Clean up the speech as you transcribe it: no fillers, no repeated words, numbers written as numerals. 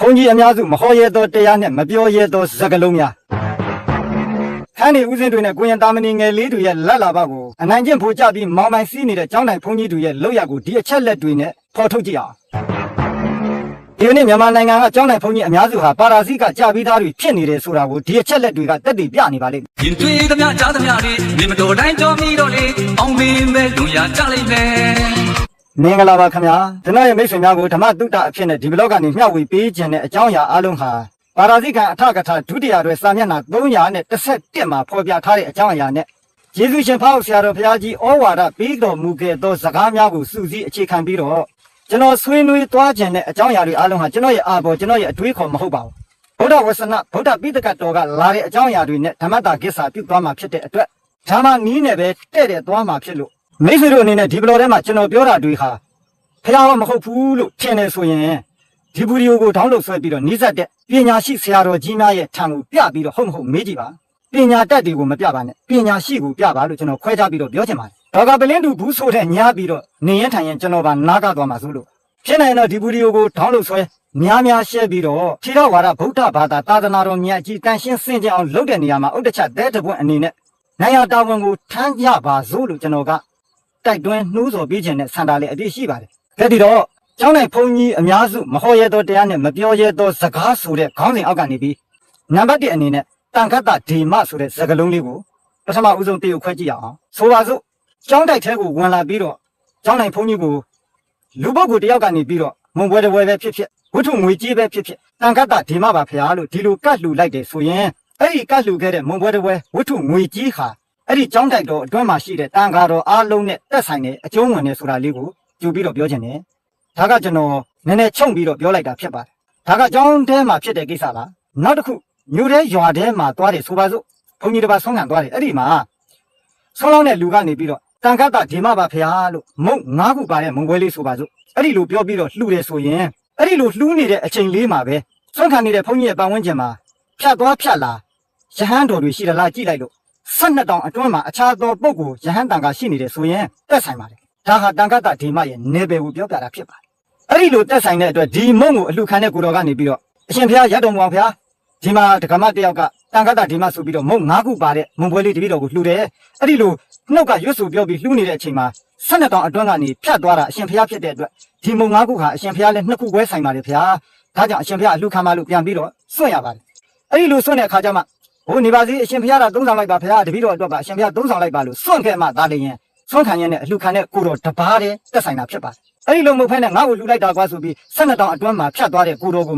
ဘုန်းကြီးအများစုမဟောရဲသောတရားနဲ့မပြောရဲသောစကားလုံးများခန်းဒီဦးစင်းတွေနဲ့ကိုရင်သားမဏီငယ်လေးတွေရဲ့လက်လာဘကိုအနိုင်ကျင့်ဖို့ကြပြီးမောင်မိုင်စီးနေတဲ့ကျောင်းတိုင်ဘုန်းကြီးတွေရဲ့လောက်ရကိုဒီအချက်လက်တွေနဲ့ဖော်ထုတ်ကြည့်အောင်ဒီနေ့မြန်မာနိုင်ငံကကျောင်းတိုင်ဘုန်းကြီးအများစုဟာပါရာဇိကကြာပြီးသားတွေဖြစ်နေတယ်ဆိုတာကိုဒီအချက်လက်တွေကတက်တည်ပြနေပါလိမ့်မယ်ရင်တွေးသမျှကြားသမျှလေးနေမတော်တိုင်းကြော်ပြီးတော့လေအောင်မင်းပဲလွန်ရကြလိမ့်မယ်မင်္ဂလာပါခင်ဗျာကျွန်တော်ရဲ့မိတ်ဆွေများကိုဓမ္မတုတ္တအဖြစ်နဲ့ဒီဘလော့ကနေမျှဝေပေးခြင်းနဲ့အကြောင်းအရာအလုံးဟာပါရာဇိကအထကထာဒုတိယတွဲစာမျက်နှာ311မှာဖော်ပြထားတဲ့အကြောင်းအရာနဲ့ယေရှုရှင်ဖောက်ဆရာတော်ဘုရားကြီးဩဝါဒပေးတော်မူခဲ့သောစကားများကိုစုစည်းအခြေခံပြီးတော့ကျွန်တော်ဆွေးနွေးသွားခြင်းနဲ့အကြောင်းအရာတွေအလုံးဟာကျွန်တော်ရဲ့အာဘော်ကျွန်တော်ရဲ့အတွေးခေါ်မဟုတ်ပါဘူးဗုဒ္ဓဝဆနဗုဒ္ဓပိဋကတော်ကလာတဲ့အကြောင်းအရာတွေနဲ့ဓမ္မတာကိစ္စပြုသွားမှာဖြစ်တဲ့အတွက်ဓမ္မနီးနဲ့ပဲတဲ့တဲ့သွားမှာဖြစ်လို့မိတ်ဆွေတို့အနေနဲ့ဒီဘလော့ထဲမှာကျွန်တော်ပြောတာတွေဟာဖျားမဟုတ်ဘူးလို့ထင်နေဆိုရင်ဒီဗီဒီယိုကိုဒေါင်းလုဒ်ဆွဲပြီးတော့နှိစက်တဲ့ပညာရှိဆရာတော်ကြီးများရဲ့ထံကိုပြပြီးတော့ဟုတ်မဟုတ်မေးကြည့်ပါပညာတတ်တွေကိုမပြပါနဲ့ပညာရှိကိုပြပါလို့ကျွန်တော်ခွဲခြားပြီးတော့ပြောချင်ပါတယ်ဒေါက်ကပလင်းတူဘူးဆိုတဲ့ညားပြီးတော့နေရင်ထိုင်ရင်ကျွန်တော်ပါနားကသွားမှာဆိုလို့ဖြစ်နိုင်တော့ဒီဗီဒီယိုကိုဒေါင်းလုဒ်ဆွဲများရှဲပြီးတော့ခြေတော်ဝါဒဗုဒ္ဓဘာသာသာသနာတော်မြတ်ကြီးတန်ရှင်းစင်ကြအောင်လုပ်တဲ့နေရာမှာဥဒ္ဒချတဲတပွင့်အနေနဲ့နိုင်ရတာဝန်ကိုထမ်းကြပါစို့လို့ကျွန်တော်ကတိုက်တွန်းနှိုးဆော်ပေးခြင်းနဲ့ဆန္ဒလည်းအပြည့်ရှိပါတယ်ဒါတည်းတော့ကျောင်းနိုင်ဘုန်းကြီးအများစုမဟောရဲသောတရားနဲ့မပြောရဲသောစကားဆိုတဲ့ခေါင်းစဉ်အောက်ကနေပြီးနံပါတ်1အနေနဲ့တန်ခတ်တာဒေမဆိုတဲ့စကားလုံးလေးကိုပထမဦးဆုံးတည်ကိုခွဲကြည့်အောင်ဆိုပါစို့ကျောင်းတိုက်ထဲကိုဝင်လာပြီးတော့ကျောင်းနိုင်ဘုန်းကြီးကိုလူပုဂ္ဂိုလ်တယောက်ကနေပြီးတော့မုံပွဲတစ်ပွဲပဲဖြစ်ဝတ္ထုငွေကြေးပဲဖြစ်တန်ခတ်တာဒေမပါဖရာလို့ဒီလိုကတ်လှူလိုက်တယ်ဆိုရင်အဲ့ဒီကတ်လှူခဲ့တဲ့မုံပွဲတစ်ပွဲဝတ္ထုငွေကြေးဟာအဲ့ဒီကျောင်းတိုက်တော်အတွင်းမှာရှိတဲ့တန်ခါတော်အားလုံးနဲ့တက်ဆိုင်တဲ့အကျုံးဝင်နေဆိုတာလေးကိုကြိုပြီးတော့ပြောချင်တယ်ဒါကကျွန်တော်နည်းနည်းချုံပြီးတော့ပြောလိုက်တာဖြစ်ပါတယ်ဒါကကျောင်းထဲမှာဖြစ်တဲ့ကိစ္စလားနောက်တစ်ခုမြို့ထဲရွာထဲမှာသွားတယ်ဆိုပါစို့ဘုန်းကြီးတစ်ပါးဆုံးခံသွားတယ်အဲ့ဒီမှာဆုံးလောင်းတဲ့လူကနေပြီးတော့တန်ခတ်တာဒေမပါဖရာလို့မုံ9ခုပါတဲ့မုံပွဲလေးဆိုပါစို့အဲ့ဒီလိုပြောပြီးတော့လှူတယ်ဆိုရင်အဲ့ဒီလိုလှူနေတဲ့အချိန်လေးမှာပဲဆုံးခံနေတဲ့ဘုန်းကြီးရဲ့ပတ်ဝန်းကျင်မှာဖြတ်သွားဖြတ်လာရဟန်းတော်တွေရှိသလားကြည့်လိုက်လို့12တောင်အတွင်းမှာအခြားသောပုဂ္ဂိုလ်ရဟန်းတန်ခါရှိနေတယ်ဆိုရင်တက်ဆိုင်ပါတယ်ဒါဟာတန်ခတ်တာဒေမရဲ့နေပယ်ကိုပြောပြတာဖြစ်ပါတယ်အဲ့ဒီလိုတက်ဆိုင်တဲ့အတွက်ဒီမုံကိုအလှခံတဲ့ကိုတော်ကနေပြီးတော့အရှင်ဘုရားရတော်မူအောင်ဘုရားဒီမှာဒကမတယောက်ကတန်ခတ်တာဒေမဆိုပြီးတော့မုံ9ခုပါတဲ့မုံပွဲလေးတပည့်တော်ကိုလှူတယ်အဲ့ဒီလိုနှုတ်ကရွတ်ဆိုပြောပြီးလှူနေတဲ့အချိန်မှာ12တောင်အတွင်းကနေဖြတ်သွားတာအရှင်ဘုရားဖြစ်တဲ့အတွက်ဒီမုံ9ခုဟာအရှင်ဘုရားလည်း2ခုပွဲဆိုင်ပါတယ်ဘုရားဒါကြောင့်အရှင်ဘုရားအလှခံပါလို့ပြန်ပြီးတော့စွန့်ရပါတယ်အဲ့ဒီလိုစွန့်တဲ့အခါကျမှဟိုနေပါစေအရှင်ဘုရားက3ဆောင်လိုက်ပါဘုရားတပည့်တော်အတွက်ပါအရှင်ဘုရား3ဆောင်လိုက်ပါလို့စွန့်ခဲ့မှသာလျင်စွန့်ခံရတဲ့အလှခံတဲ့ကိုတော်တပါးတည်းတက်ဆိုင်တာဖြစ်ပါတယ်အဲ့ဒီလိုမဟုတ်ဖ ೇನೆ ငါ့ကိုလှူလိုက်တာကွာဆိုပြီး12တောင်အတွင်းမှာဖြတ်သွားတဲ့ကိုတော်ကို